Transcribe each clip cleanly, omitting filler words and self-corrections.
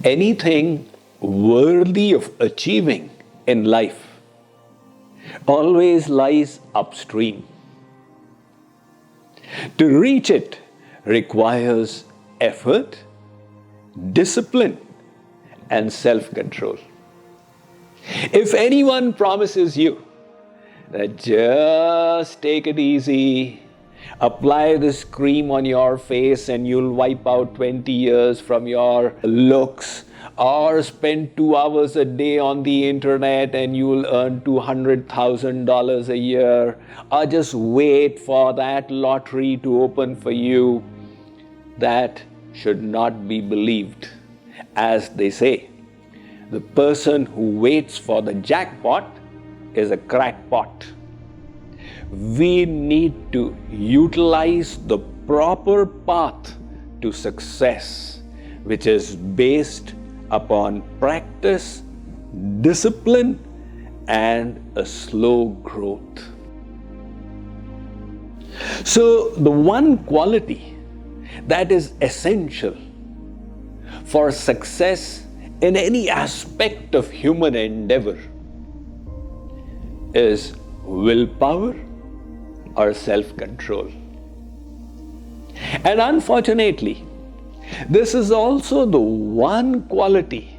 Anything worthy of achieving in life always lies upstream. To reach it requires effort, discipline, and self-control. If anyone promises you that just take it easy, apply this cream on your face and you'll wipe out 20 years from your looks, or spend 2 hours a day on the internet and you'll earn $200,000 a year, or just wait for that lottery to open for you, that should not be believed. As they say, the person who waits for the jackpot is a crackpot. We need to utilize the proper path to success, which is based upon practice, discipline, and a slow growth. So, the one quality that is essential for success in any aspect of human endeavor is willpower or self-control. And unfortunately, this is also the one quality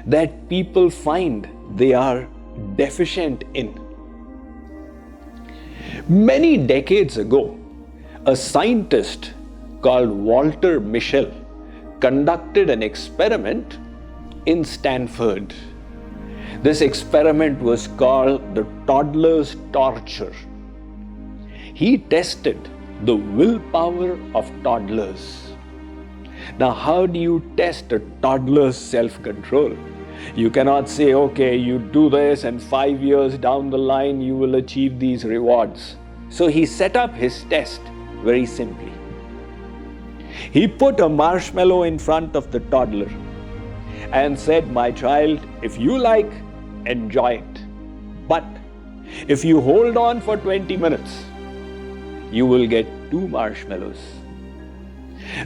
that people find they are deficient in. Many decades ago, a scientist called Walter Mischel conducted an experiment in Stanford. This experiment was called the toddler's torture. He tested the willpower of toddlers. Now, how do you test a toddler's self-control? You cannot say, okay, you do this and 5 years down the line you will achieve these rewards. So he set up his test very simply. He put a marshmallow in front of the toddler and said, my child, if you like, enjoy it. But if you hold on for 20 minutes, you will get 2 marshmallows.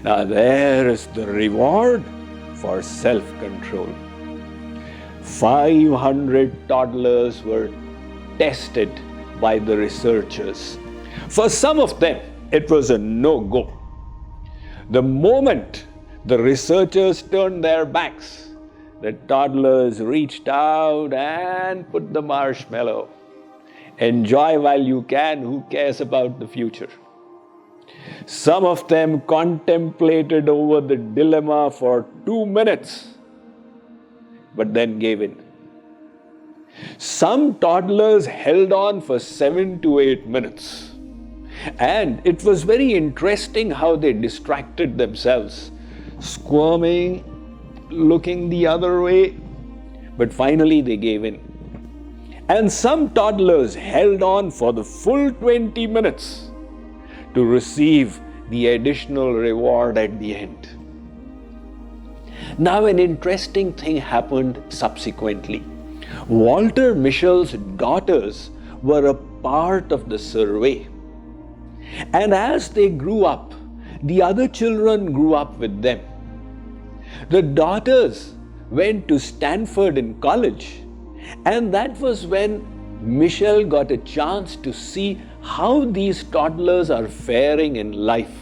Now there is the reward for self-control. 500 toddlers were tested by the researchers. For some of them, it was a no-go. The moment the researchers turned their backs, the toddlers reached out and put the marshmallow. Enjoy while you can, who cares about the future? Some of them contemplated over the dilemma for 2 minutes, but then gave in. Some toddlers held on for 7 to 8 minutes. And it was very interesting how they distracted themselves, squirming, looking the other way, but finally they gave in. And some toddlers held on for the full 20 minutes to receive the additional reward at the end. Now, an interesting thing happened subsequently. Walter Mischel's daughters were a part of the survey. And as they grew up, the other children grew up with them. The daughters went to Stanford in college, and that was when Mischel got a chance to see how these toddlers are faring in life.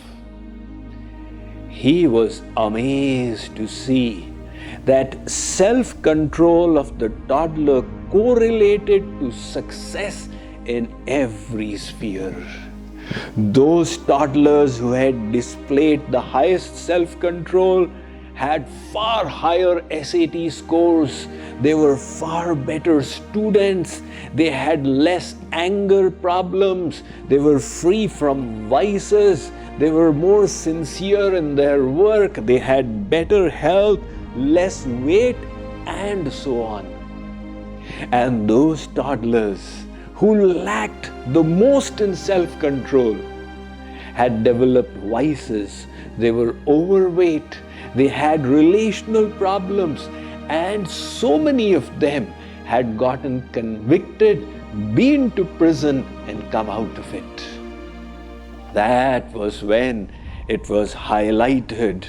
He was amazed to see that self-control of the toddler correlated to success in every sphere. Those toddlers who had displayed the highest self-control had far higher SAT scores. They were far better students. They had less anger problems. They were free from vices. They were more sincere in their work. They had better health, less weight, and so on. And those toddlers who lacked the most in self-control had developed vices. They were overweight. They had relational problems, and so many of them had gotten convicted, been to prison, and come out of it. That was when it was highlighted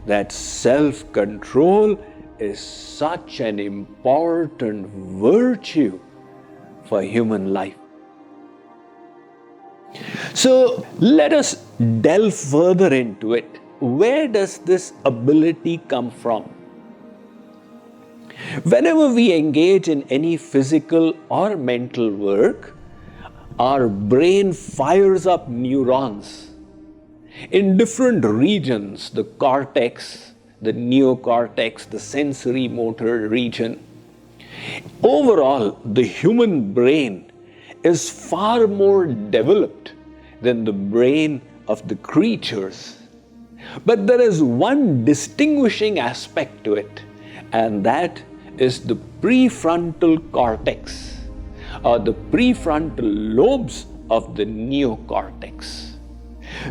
that self-control is such an important virtue for human life. So let us delve further into it. Where does this ability come from? Whenever we engage in any physical or mental work, our brain fires up neurons in different regions, the cortex, the neocortex, the sensory motor region. Overall, the human brain is far more developed than the brain of the creatures. But there is one distinguishing aspect to it, and that is the prefrontal cortex, or the prefrontal lobes of the neocortex.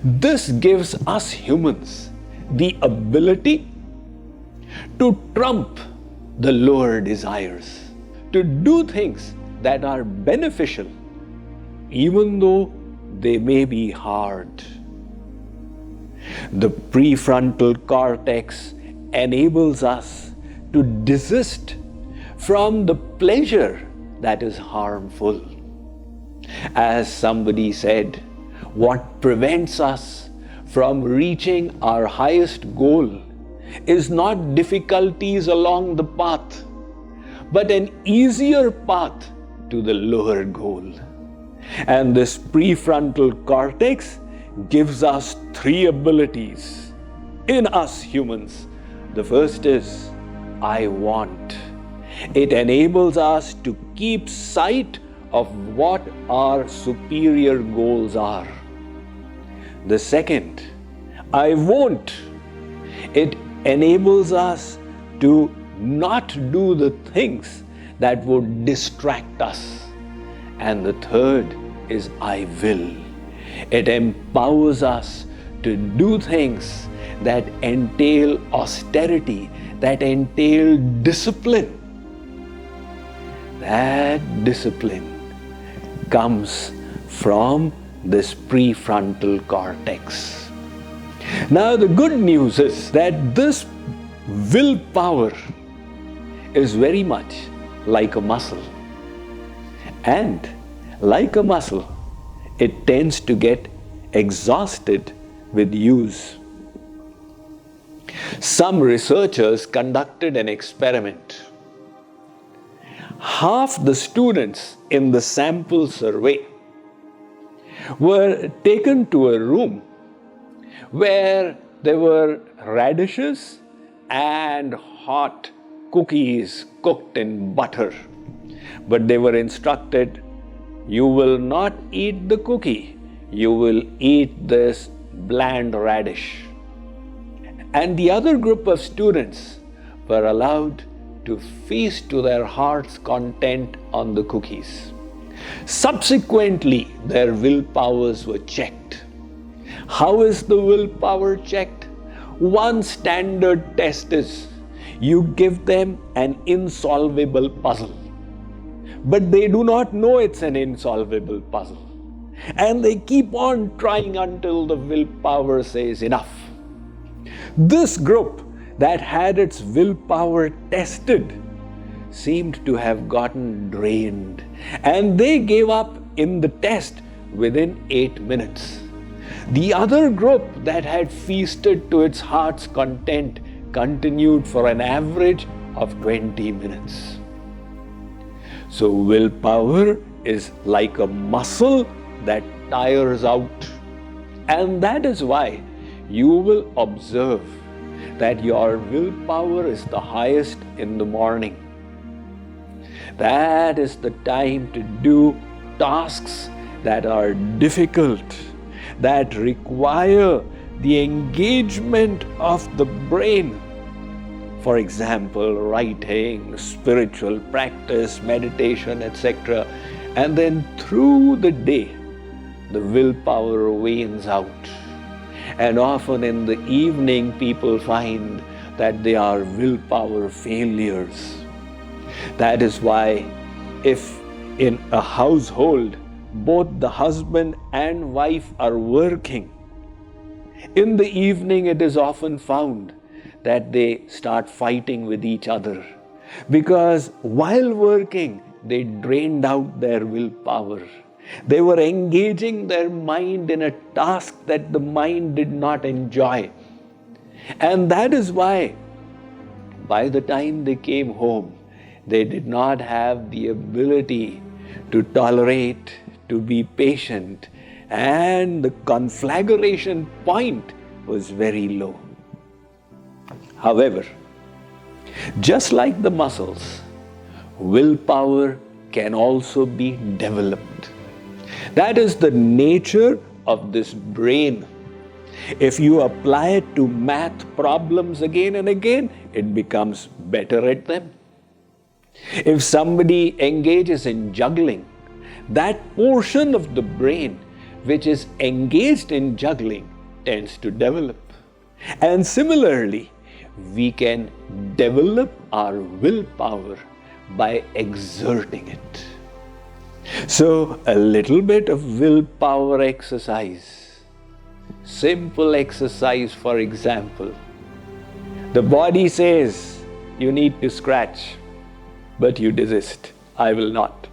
This gives us humans the ability to trump the lower desires, to do things that are beneficial, even though they may be hard. The prefrontal cortex enables us to desist from the pleasure that is harmful. As somebody said, what prevents us from reaching our highest goal is not difficulties along the path, but an easier path to the lower goal. And this prefrontal cortex gives us three abilities in us humans. The first is I want. It enables us to keep sight of what our superior goals are. The second, I won't. It enables us to not do the things that would distract us. And the third is I will. It empowers us to do things that entail austerity, that entail discipline. That discipline comes from this prefrontal cortex. Now, the good news is that this willpower is very much like a muscle. And like a muscle, it tends to get exhausted with use. Some researchers conducted an experiment. Half the students in the sample survey were taken to a room where there were radishes and hot cookies cooked in butter. But they were instructed, you will not eat the cookie, you will eat this bland radish. And the other group of students were allowed to feast to their heart's content on the cookies. Subsequently, their willpowers were checked. How is the willpower checked? One standard test is you give them an insolvable puzzle, but they do not know it's an insolvable puzzle. And they keep on trying until the willpower says enough. This group that had its willpower tested seemed to have gotten drained, and they gave up in the test within 8 minutes. The other group that had feasted to its heart's content continued for an average of 20 minutes. So willpower is like a muscle that tires out. And that is why you will observe that your willpower is the highest in the morning. That is the time to do tasks that are difficult, that require the engagement of the brain. For example, writing, spiritual practice, meditation, etc. And then through the day, the willpower wanes out. And often in the evening, people find that they are willpower failures. That is why if in a household, both the husband and wife are working, in the evening it is often found that they start fighting with each other. Because while working, they drained out their willpower. They were engaging their mind in a task that the mind did not enjoy. And that is why, by the time they came home, they did not have the ability to tolerate, to be patient, and the conflagration point was very low. However, just like the muscles, willpower can also be developed. That is the nature of this brain. If you apply it to math problems again and again, it becomes better at them. If somebody engages in juggling, that portion of the brain which is engaged in juggling tends to develop. And similarly, we can develop our willpower by exerting it. So, a little bit of willpower exercise. Simple exercise, for example. The body says you need to scratch, but you desist. I will not.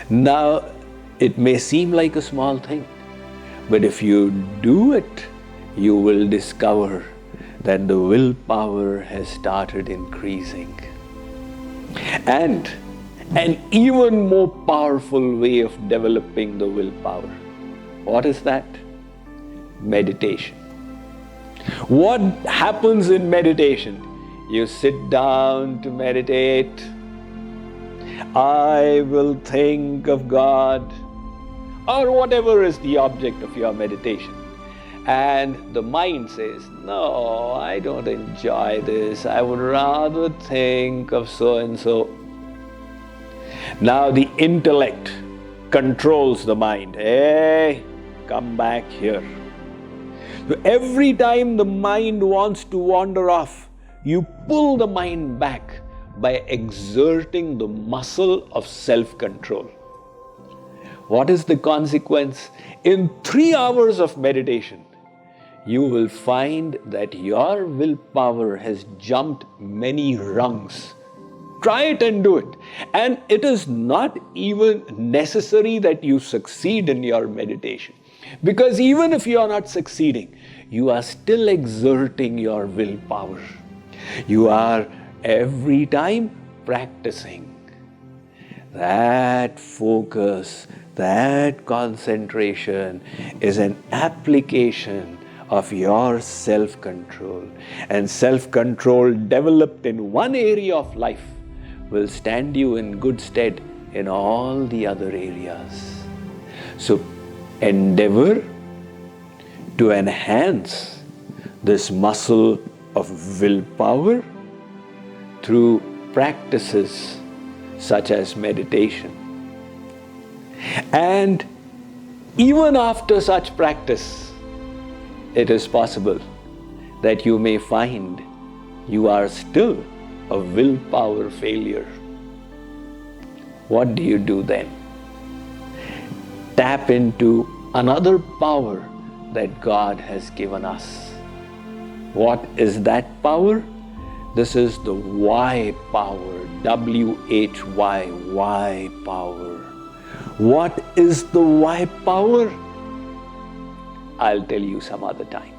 Now, it may seem like a small thing, but if you do it, you will discover that the willpower has started increasing. And an even more powerful way of developing the willpower. What is that? Meditation. What happens in meditation? You sit down to meditate. I will think of God, or whatever is the object of your meditation. And the mind says, no, I don't enjoy this. I would rather think of so and so. Now the intellect controls the mind. Hey, come back here. So every time the mind wants to wander off, you pull the mind back by exerting the muscle of self-control. What is the consequence? In 3 hours of meditation, you will find that your willpower has jumped many rungs. Try it and do it. And it is not even necessary that you succeed in your meditation. Because even if you are not succeeding, you are still exerting your willpower. You are every time practicing. That focus, that concentration is an application of your self-control. And self-control developed in one area of life will stand you in good stead in all the other areas. So endeavor to enhance this muscle of willpower through practices such as meditation. And even after such practice, it is possible that you may find you are still a willpower failure. What do you do then? Tap into another power that God has given us. What is that power? This is the why power, W-H-Y, why power. What is the why power? I'll tell you some other time.